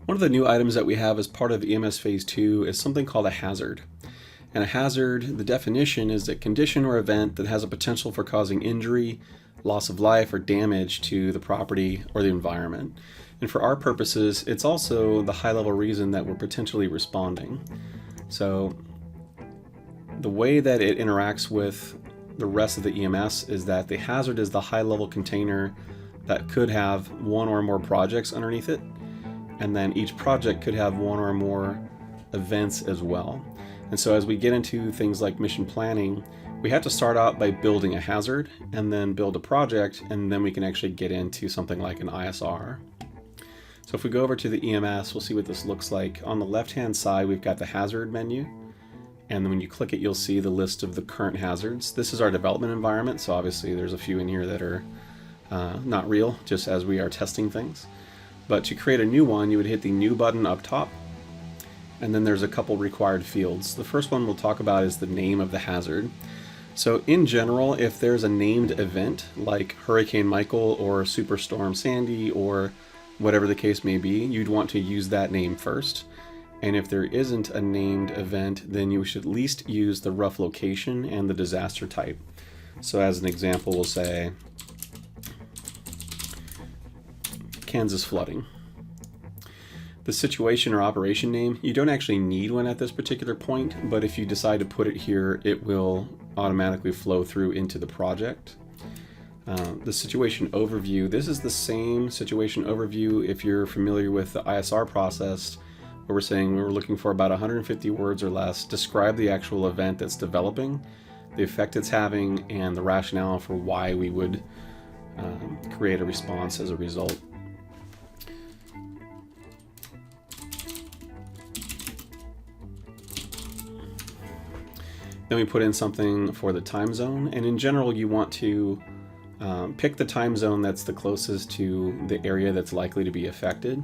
One of the new items that we have as part of EMS Phase 2 is something called a hazard. And a hazard, the definition is a condition or event that has a potential for causing injury, loss of life, or damage to the property or the environment. And for our purposes, it's also the high-level reason that we're potentially responding. So the way that it interacts with the rest of the EMS is that the hazard is the high-level container that could have one or more projects underneath it, and then each project could have one or more events as well. And so as we get into things like mission planning, we have to start out by building a hazard and then build a project, and then we can actually get into something like an ISR. So if we go over to the EMS, we'll see what this looks like. On the left-hand side, we've got the hazard menu. And then when you click it, you'll see the list of the current hazards. This is our development environment, so obviously there's a few in here that are not real, just as we are testing things. But to create a new one, you would hit the New button up top, and then there's a couple required fields. The first one we'll talk about is the name of the hazard. So in general, if there's a named event, like Hurricane Michael or Superstorm Sandy or whatever the case may be, you'd want to use that name first. And if there isn't a named event, then you should at least use the rough location and the disaster type. So as an example, we'll say Kansas flooding. The situation or operation name, you don't actually need one at this particular point, but if you decide to put it here, it will automatically flow through into the project. The situation overview, this is the same situation overview if you're familiar with the ISR process, where we're saying we're looking for about 150 words or less, describe the actual event that's developing, the effect it's having, and the rationale for why we would create a response as a result. Then we put in something for the time zone, and in general you want to pick the time zone that's the closest to the area that's likely to be affected.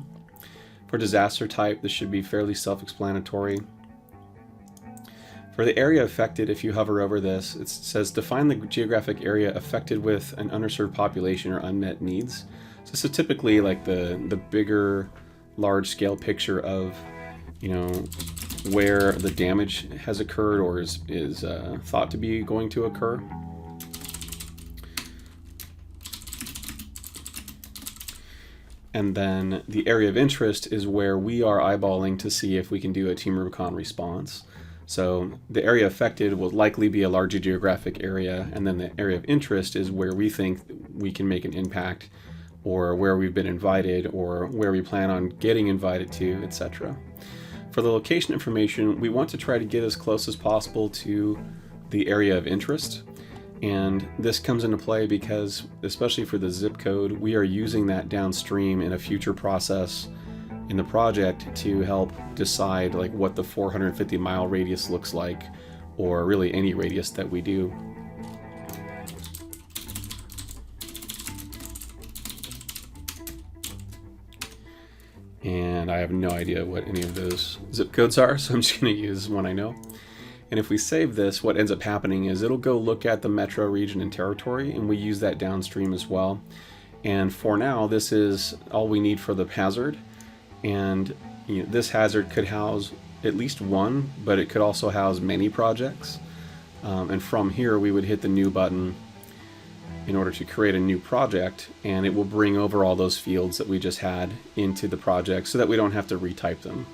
For disaster type, this should be fairly self-explanatory. For the area affected, if you hover over this, it says define the geographic area affected with an underserved population or unmet needs. So this is typically like the bigger, large-scale picture of, where the damage has occurred or is thought to be going to occur. And then the area of interest is where we are eyeballing to see if we can do a Team Rubicon response. So the area affected will likely be a larger geographic area, and then the area of interest is where we think we can make an impact, or where we've been invited, or where we plan on getting invited to, etc. For the location information, we want to try to get as close as possible to the area of interest. And this comes into play because, especially for the zip code, we are using that downstream in a future process in the project to help decide like what the 450-mile radius looks like, or really any radius that we do. And I have no idea what any of those zip codes are, so I'm just going to use one I know. And if we save this, what ends up happening is it'll go look at the metro region and territory, and we use that downstream as well. And for now, this is all we need for the hazard. And this hazard could house at least one, but it could also house many projects. And from here, we would hit the New button in order to create a new project, and it will bring over all those fields that we just had into the project so that we don't have to retype them.